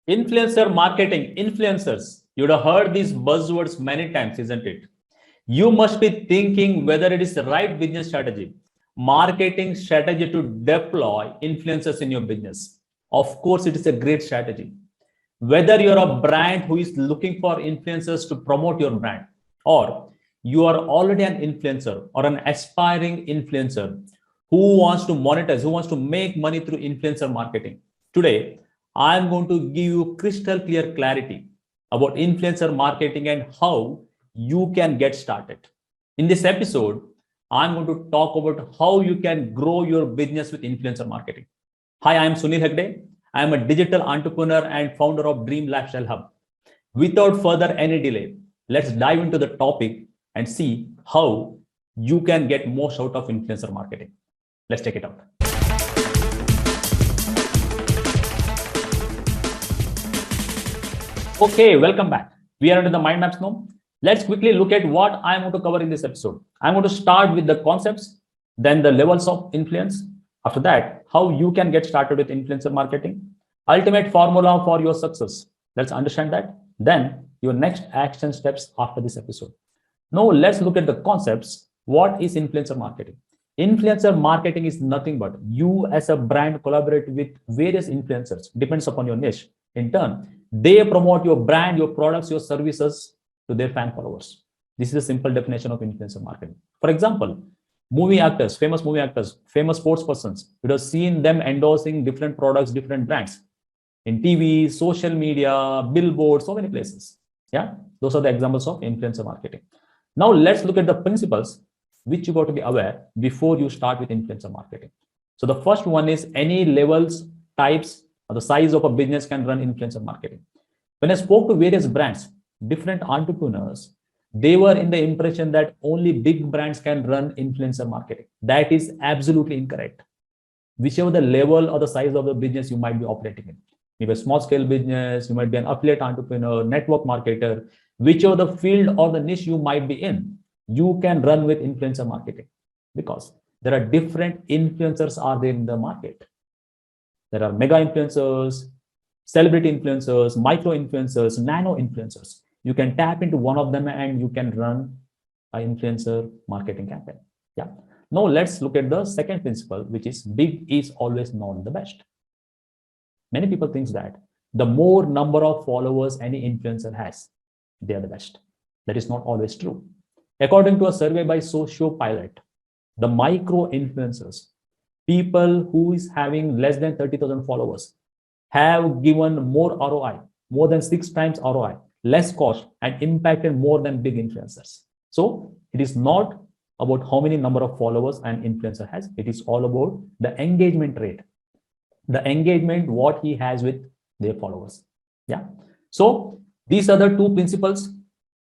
Influencer marketing, influencers. You'd have heard these buzzwords many times, isn't it? You must be thinking whether it is the right business strategy, marketing strategy to deploy influencers in your business. Of course, it is a great strategy. Whether you're a brand who is looking for influencers to promote your brand, or you are already an influencer or an aspiring influencer who wants to monetize, who wants to make money through influencer marketing. Today, I'm going to give you crystal clear clarity about influencer marketing and how you can get started. In this episode, I'm going to talk about how you can grow your business with influencer marketing. Hi, I'm Sunil Hegde. I am a digital entrepreneur and founder of Dream Lifestyle Hub. Without further any delay, let's dive into the topic and see how you can get most out of influencer marketing. Let's check it out. Okay, welcome back. We are into the mind maps now. Let's quickly look at what I'm going to cover in this episode. I'm going to start with the concepts, then the levels of influence. After that, how you can get started with influencer marketing, ultimate formula for your success. Let's understand that. Then your next action steps after this episode. Now let's look at the concepts. What is influencer marketing? Influencer marketing is nothing but you as a brand collaborate with various influencers, depends upon your niche. In turn, they promote your brand, your products, your services to their fan followers. This is a simple definition of influencer marketing. For example, movie actors, famous sports persons, you have seen them endorsing different products, different brands in TV, social media, billboards, so many places. Yeah, those are the examples of influencer marketing. Now let's look at the principles which you got to be aware before you start with influencer marketing. So the first one is any levels, types, or the size of a business can run influencer marketing. When I spoke to various brands, different entrepreneurs, they were in the impression that only big brands can run influencer marketing. That is absolutely incorrect. Whichever the level or the size of the business you might be operating in, maybe a small scale business, you might be an affiliate entrepreneur, network marketer, whichever the field or the niche you might be in, you can run with influencer marketing because there are different influencers are there in the market. There are mega influencers, celebrity influencers, micro influencers, nano influencers. You can tap into one of them and you can run an influencer marketing campaign. Yeah. Now let's look at the second principle, which is big is always not the best. Many people think that the more number of followers any influencer has, they are the best. That is not always true. According to a survey by Sociopilot, the micro influencers, people who is having less than 30,000 followers, have given more ROI, more than 6 times ROI, less cost, and impacted more than big influencers. So it is not about how many number of followers an influencer has. It is all about the engagement rate, the engagement what he has with their followers. Yeah. So these are the two principles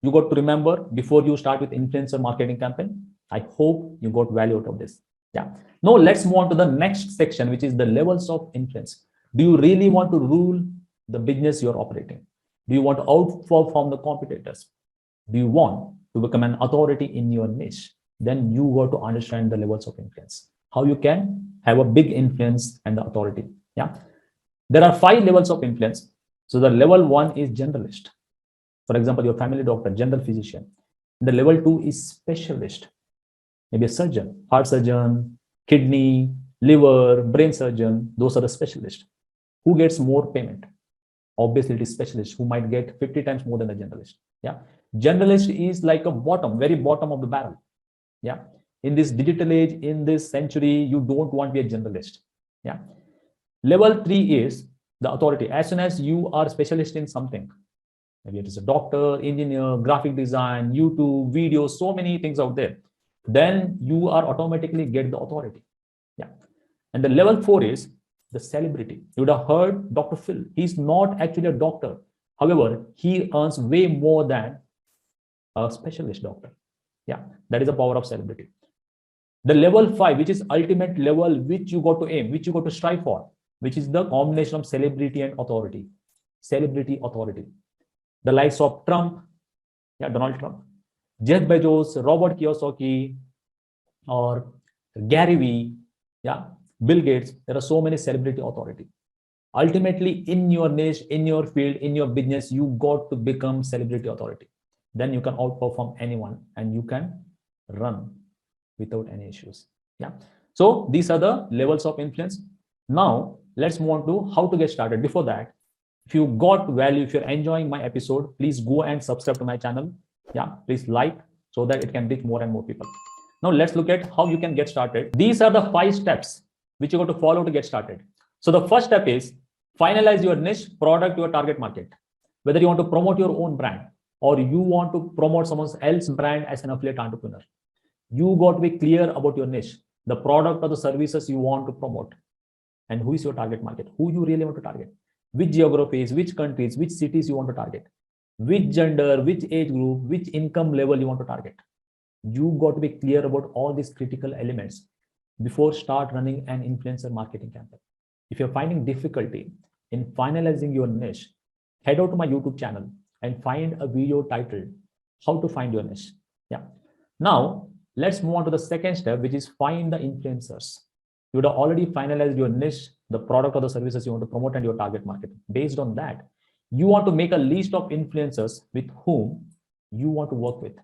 you got to remember before you start with influencer marketing campaign. I hope you got value out of this. Yeah. Now let's move on to the next section, which is the levels of influence. Do you really want to rule the business you're operating? Do you want to outperform the competitors? Do you want to become an authority in your niche? Then you got to understand the levels of influence, how you can have a big influence and the authority. Yeah. There are 5 levels of influence. So the level 1 is generalist. For example, your family doctor, general physician. The level 2 is specialist, maybe a surgeon, heart surgeon, kidney, liver, brain surgeon. Those are the specialists. Who gets more payment? Obviously, it is specialist who might get 50 times more than the generalist. Yeah, generalist is like a bottom, very bottom of the barrel. Yeah, in this digital age, in this century, you don't want to be a generalist. Yeah, level 3 is the authority. As soon as you are specialist in something, maybe it is a doctor, engineer, graphic design, YouTube, video, so many things out there, then you are automatically get the authority. Yeah. And the level 4 is the celebrity. You would have heard Dr. Phil. He's not actually a doctor. However, he earns way more than a specialist doctor. Yeah, that is the power of celebrity. The level 5, which is ultimate level, which you got to aim, which you got to strive for, which is the combination of celebrity and authority. Celebrity, authority. The likes of Trump, yeah, Donald Trump, Jeff Bezos, Robert Kiyosaki, or Gary Vee, yeah, Bill Gates. There are so many celebrity authority. Ultimately, in your niche, in your field, in your business, you got to become celebrity authority. Then you can outperform anyone and you can run without any issues. Yeah. So these are the levels of influence. Now let's move on to how to get started. Before that, if you got value, if you're enjoying my episode, please go and subscribe to my channel. Yeah, please like so that it can reach more and more people. Now let's look at how you can get started. These are the 5 steps which you got to follow to get started. So the first step is finalize your niche, product, your target market. Whether you want to promote your own brand or you want to promote someone else's brand as an affiliate entrepreneur, you got to be clear about your niche, the product or the services you want to promote, and who is your target market, who you really want to target, which geographies, which countries, which cities you want to target, which gender, which age group, which income level you want to target. You got to be clear about all these critical elements before start running an influencer marketing campaign. If you're finding difficulty in finalizing your niche, head out to my YouTube channel and find a video titled How to Find Your Niche. Yeah. Now, let's move on to the second step, which is find the influencers. You would have already finalized your niche, the product or the services you want to promote, and your target market. Based on that, you want to make a list of influencers with whom you want to work with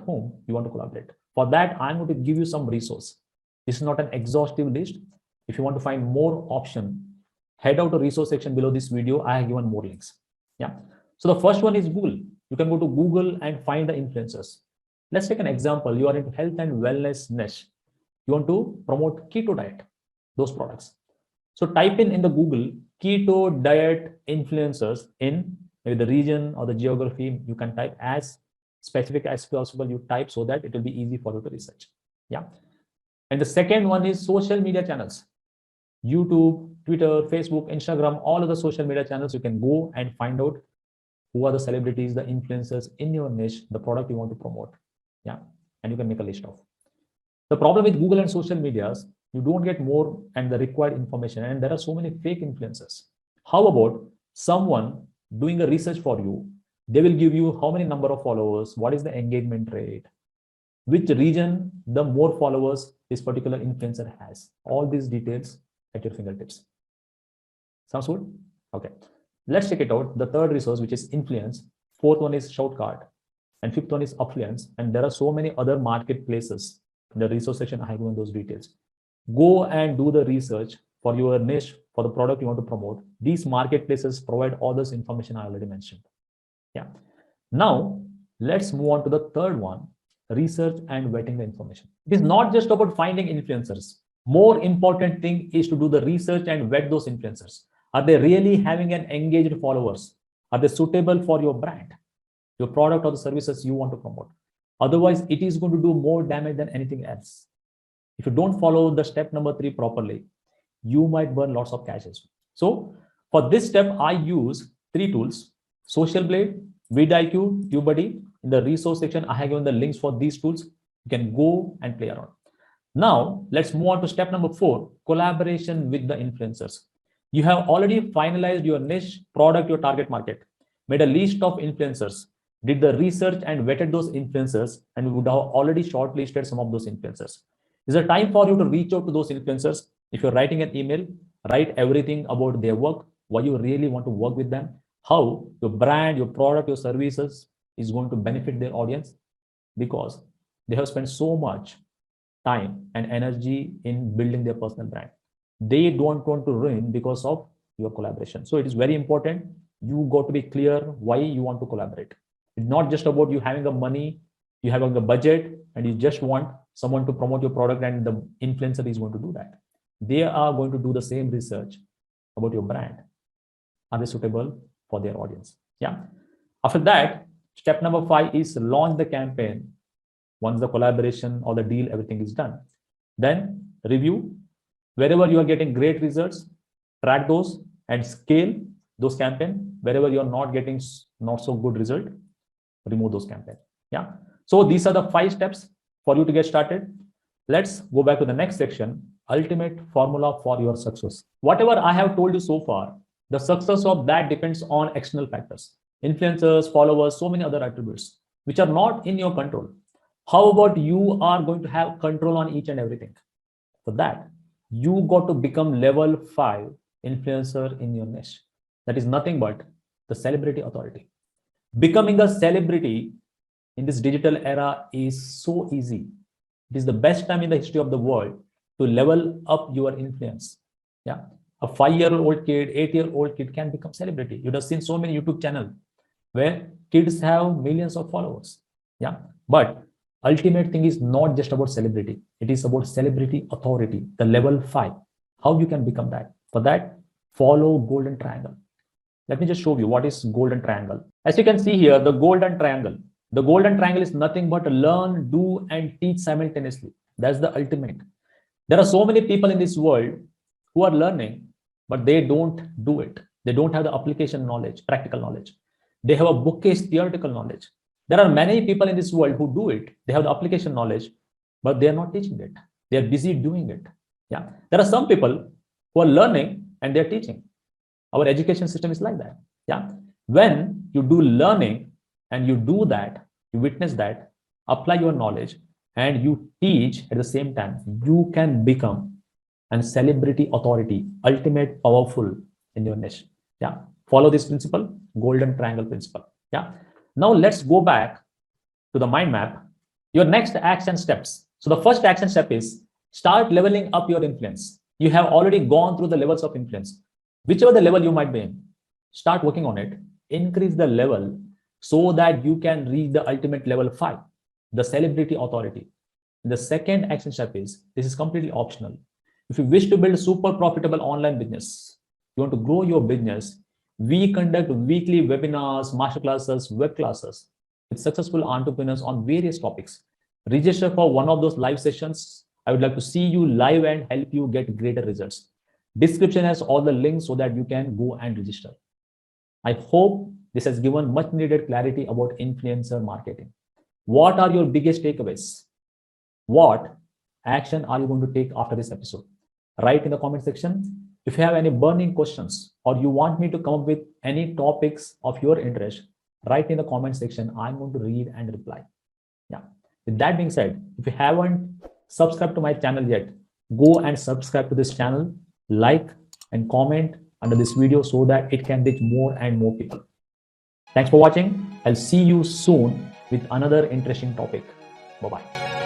whom you want to collaborate. For that, I'm going to give you some resource. This is not an exhaustive list. If you want to find more option, head out to resource section below this video. I have given more links. Yeah. So the first one is Google. You can go to Google and find the influencers. Let's take an example. You are into health and wellness niche. You want to promote keto diet, those products. So type in the Google keto diet influencers in maybe the region or the geography. You can type as specific as possible. You type so that it will be easy for you to research. Yeah. And the second one is social media channels. YouTube, Twitter, Facebook, Instagram, all of the social media channels. You can go and find out who are the celebrities, the influencers in your niche, the product you want to promote. Yeah. And you can make a list of. The problem with Google and social medias, you don't get more and the required information. And there are so many fake influencers. How about someone doing a research for you? They will give you how many number of followers, what is the engagement rate, which region the more followers this particular influencer has. All these details at your fingertips. Sounds good? Okay. Let's check it out. The third resource, which is influence. Fourth one is Shoutcard. And fifth one is affluence. And there are so many other marketplaces. In the resource section, I have given those details. Go and do the research for your niche, for the product you want to promote. These marketplaces provide all this information I already mentioned. Yeah. Now, let's move on to the third one, research and vetting the information. It is not just about finding influencers. More important thing is to do the research and vet those influencers. Are they really having an engaged followers? Are they suitable for your brand, your product or the services you want to promote? Otherwise, it is going to do more damage than anything else. If you don't follow the step number 3 properly, you might burn lots of cash. So for this step, I use 3 tools: Social Blade, vidIQ, TubeBuddy. In the resource section, I have given the links for these tools. You can go and play around. Now, let's move on to step number 4, collaboration with the influencers. You have already finalized your niche, product, your target market, made a list of influencers, did the research and vetted those influencers, and would have already shortlisted some of those influencers. Is it time for you to reach out to those influencers? If you're writing an email, write everything about their work, why you really want to work with them, how your brand, your product, your services is going to benefit their audience, because they have spent so much time and energy in building their personal brand. They don't want to ruin because of your collaboration. So it is very important. You got to be clear why you want to collaborate. It's not just about you having the money, you having the budget, and you just want someone to promote your product and the influencer is going to do that. They are going to do the same research about your brand. Are they suitable for their audience? Yeah. After that, step number 5 is launch the campaign. Once the collaboration or the deal, everything is done. Then review. Wherever you are getting great results, track those and scale those campaigns. Wherever you are not getting not so good result, remove those campaigns. Yeah. So these are the 5 steps for you to get started. Let's go back to the next section, ultimate formula for your success. Whatever I have told you so far, the success of that depends on external factors, influencers, followers, so many other attributes, which are not in your control. How about you are going to have control on each and everything? For that, you got to become level 5 influencer in your niche. That is nothing but the celebrity authority. Becoming a celebrity in this digital era is so easy. It is the best time in the history of the world to level up your influence. Yeah. A 5-year-old kid, 8-year-old kid can become celebrity. You'd have seen so many YouTube channels where kids have millions of followers. Yeah. But ultimate thing is not just about celebrity. It is about celebrity authority, the level 5. How you can become that. For that, follow golden triangle. Let me just show you what is golden triangle. As you can see here, the golden triangle. The golden triangle is nothing but learn, do, and teach simultaneously. That's the ultimate. There are so many people in this world who are learning, but they don't do it. They don't have the application knowledge, practical knowledge. They have a bookish theoretical knowledge. There are many people in this world who do it. They have the application knowledge, but they are not teaching it. They are busy doing it. Yeah. There are some people who are learning and they're teaching. Our education system is like that. Yeah. When you do learning and you do that, you witness that, apply your knowledge, and you teach at the same time, you can become a celebrity authority, ultimate powerful in your niche. Yeah. Follow this principle, golden triangle principle. Yeah. Now let's go back to the mind map. Your next action steps. So the first action step is start leveling up your influence. You have already gone through the levels of influence. Whichever the level you might be in, start working on it. Increase the level so that you can reach the ultimate level 5, the celebrity authority. The second action step is, this is completely optional. If you wish to build a super profitable online business, you want to grow your business, we conduct weekly webinars, masterclasses, web classes with successful entrepreneurs on various topics. Register for one of those live sessions. I would like to see you live and help you get greater results. Description has all the links so that you can go and register. I hope this has given much needed clarity about influencer marketing. What are your biggest takeaways? What action are you going to take after this episode? Write in the comment section. If you have any burning questions or you want me to come up with any topics of your interest, write in the comment section. I'm going to read and reply. Yeah. With that being said, if you haven't subscribed to my channel yet, go and subscribe to this channel, like and comment under this video so that it can reach more and more people. Thanks for watching. I'll see you soon with another interesting topic. Bye-bye.